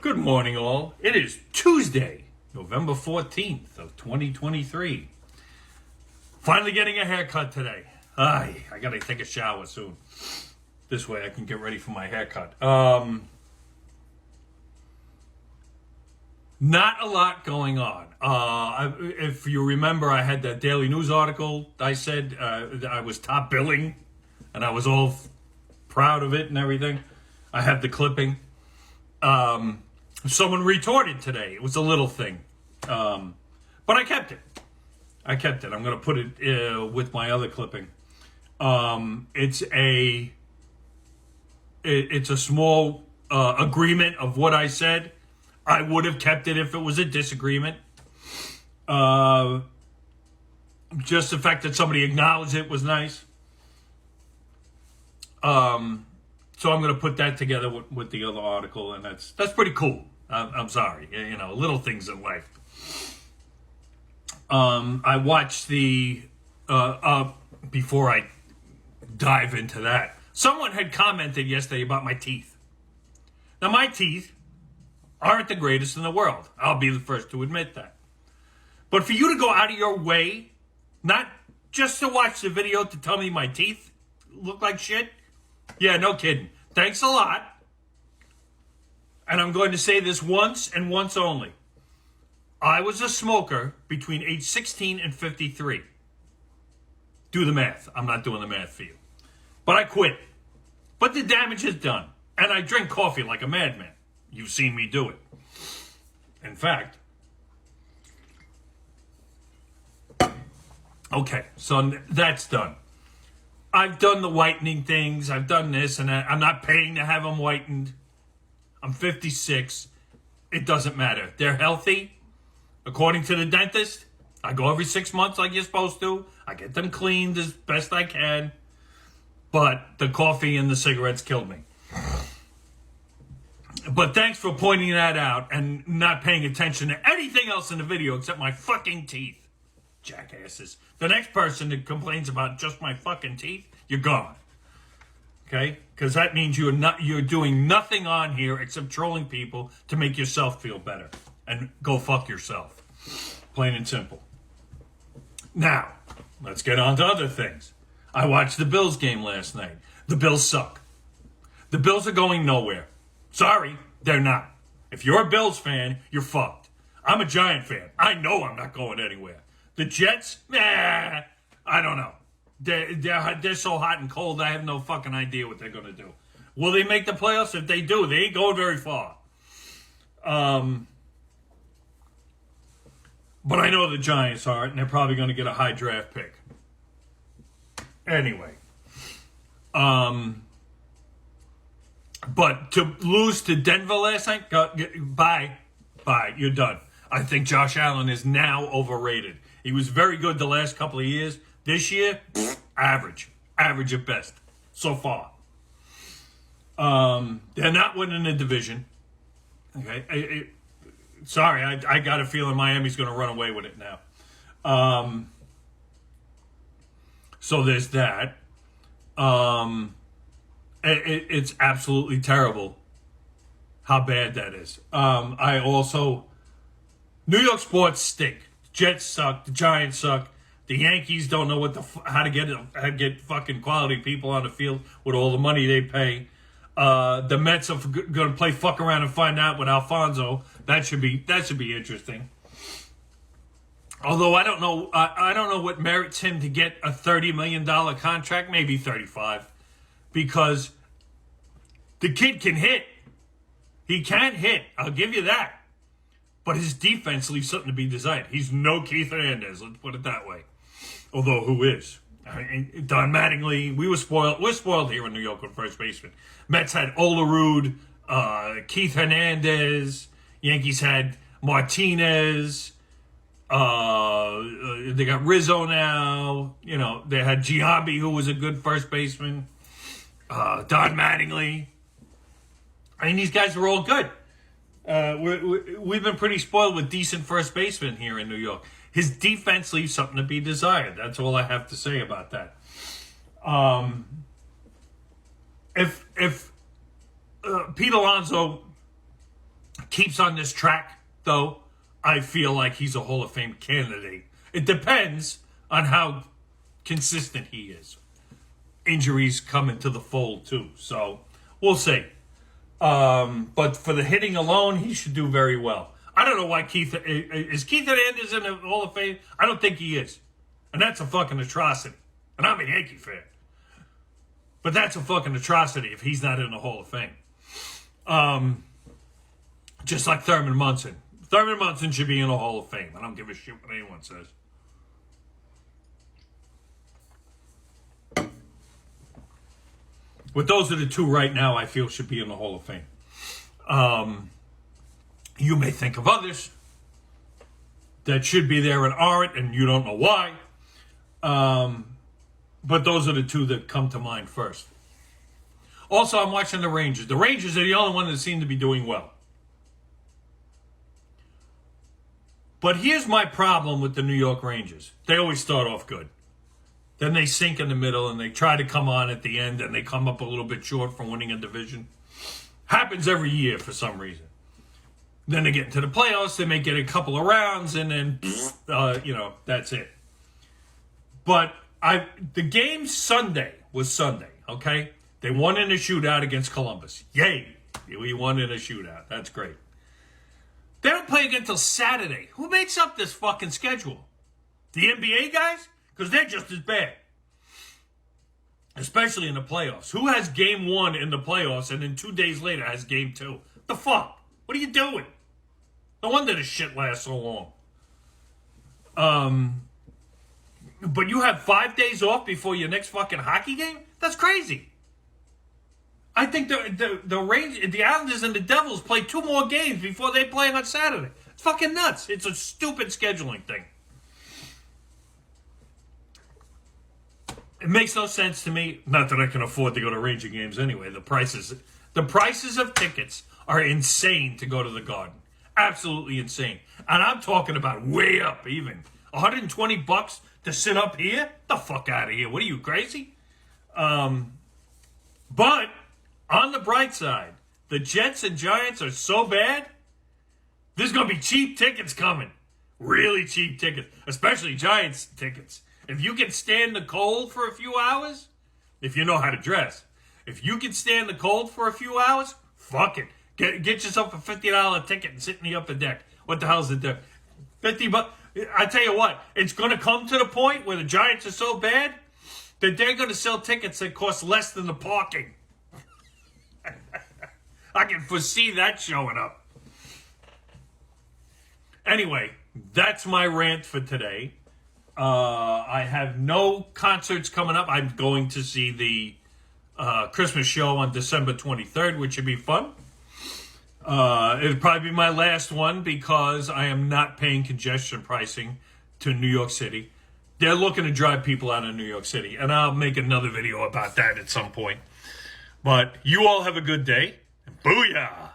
Good morning, all. It is Tuesday, November 14th of 2023. Finally getting a haircut today. I gotta take a shower soon. This way I can get ready for my haircut. Not a lot going on. If you remember, I had that Daily News article. I said I was top billing, and I was all proud of it and everything. I have the clipping. Someone retorted today. It was a little thing. But I kept it. I'm going to put it with my other clipping. It's a small agreement of what I said. I would have kept it if it was a disagreement. Just the fact that somebody acknowledged it was nice. So I'm going to put that together with the other article, and that's pretty cool. I'm sorry, little things in life. I watched before I dive into that, someone had commented yesterday about my teeth. Now, my teeth aren't the greatest in the world. I'll be the first to admit that. But for you to go out of your way, not just to watch the video to tell me my teeth look like shit, yeah, no kidding. Thanks a lot. And I'm going to say this once and once only. I was a smoker between age 16 and 53. Do the math. I'm not doing the math for you. But I quit. But the damage is done. And I drink coffee like a madman. You've seen me do it. In fact. Okay, so that's done. I've done the whitening things. I've done this and that. I'm not paying to have them whitened. I'm 56. It doesn't matter. They're healthy. According to the dentist, I go every 6 months like you're supposed to. I get them cleaned as best I can. But the coffee and the cigarettes killed me. But thanks for pointing that out and not paying attention to anything else in the video except my fucking teeth. Jackasses. The next person that complains about just my fucking teeth, you're gone. Okay? Because that means you're doing nothing on here except trolling people to make yourself feel better. And go fuck yourself. Plain and simple. Now, let's get on to other things. I watched the Bills game last night. The Bills suck. The Bills are going nowhere. Sorry, they're not. If you're a Bills fan, you're fucked. I'm a Giant fan. I know I'm not going anywhere. The Jets, I don't know. They're so hot and cold, I have no fucking idea what they're going to do. Will they make the playoffs? If they do, they ain't going very far. But I know the Giants are, and they're probably going to get a high draft pick. Anyway. But to lose to Denver last night, bye, you're done. I think Josh Allen is now overrated. He was very good the last couple of years. This year, average at best, so far. They're not winning the division. Okay, sorry, I got a feeling Miami's going to run away with it now. So there's that. It's absolutely terrible how bad that is. New York sports stink. Jets suck. The Giants suck. The Yankees don't know how to get fucking quality people on the field with all the money they pay. The Mets are going to play fuck around and find out with Alfonso. That should be interesting. Although I don't know what merits him to get a $30 million contract, maybe 35, because the kid can hit. He can hit. I'll give you that. But his defense leaves something to be desired. He's no Keith Hernandez, let's put it that way. Although, who is? I mean, Don Mattingly, we're spoiled here in New York with first baseman. Mets had Olerud, Keith Hernandez. Yankees had Martinez. They got Rizzo now. They had Giambi, who was a good first baseman. Don Mattingly. I mean, these guys were all good. We've been pretty spoiled with decent first basemen here in New York. His defense leaves something to be desired. That's all I have to say about that. If Pete Alonso keeps on this track, though, I feel like he's a Hall of Fame candidate. It depends on how consistent he is. Injuries come into the fold, too. So, we'll see. But for the hitting alone, he should do very well. I don't know why Keith Hernandez in the Hall of Fame? I don't think he is. And that's a fucking atrocity. And I'm a Yankee fan. But that's a fucking atrocity if he's not in the Hall of Fame. Just like Thurman Munson. Thurman Munson should be in the Hall of Fame. I don't give a shit what anyone says. But those are the two right now I feel should be in the Hall of Fame. You may think of others that should be there and aren't, and you don't know why. But those are the two that come to mind first. Also, I'm watching the Rangers. The Rangers are the only one that seem to be doing well. But here's my problem with the New York Rangers. They always start off good. Then they sink in the middle and they try to come on at the end and they come up a little bit short from winning a division. Happens every year for some reason. Then they get into the playoffs, they may get a couple of rounds and then, that's it. But the game Sunday was Sunday, okay? They won in a shootout against Columbus. Yay! We won in a shootout. That's great. They don't play again until Saturday. Who makes up this fucking schedule? The NBA guys? Because they're just as bad. Especially in the playoffs. Who has game 1 in the playoffs and then 2 days later has game 2? The fuck? What are you doing? No wonder this shit lasts so long. But you have 5 days off before your next fucking hockey game? That's crazy. I think the Islanders and the Devils play 2 more games before they play on Saturday. It's fucking nuts. It's a stupid scheduling thing. It makes no sense to me. Not that I can afford to go to Ranger games anyway. The prices of tickets are insane to go to the Garden. Absolutely insane. And I'm talking about way up even. $120 to sit up here? The fuck out of here. What are you, crazy? But on the bright side, the Jets and Giants are so bad, there's going to be cheap tickets coming. Really cheap tickets. Especially Giants tickets. If you can stand the cold for a few hours, if you know how to dress, if you can stand the cold for a few hours, fuck it. Get yourself a $50 ticket and sit in the upper deck. What the hell's it there? $50. I tell you what, it's going to come to the point where the Giants are so bad that they're going to sell tickets that cost less than the parking. I can foresee that showing up. Anyway, that's my rant for today. I have no concerts coming up. I'm going to see the Christmas show on December 23rd, which should be fun. It'll probably be my last one because I am not paying congestion pricing to New York City. They're looking to drive people out of New York City, and I'll make another video about that at some point. But you all have a good day. Booyah!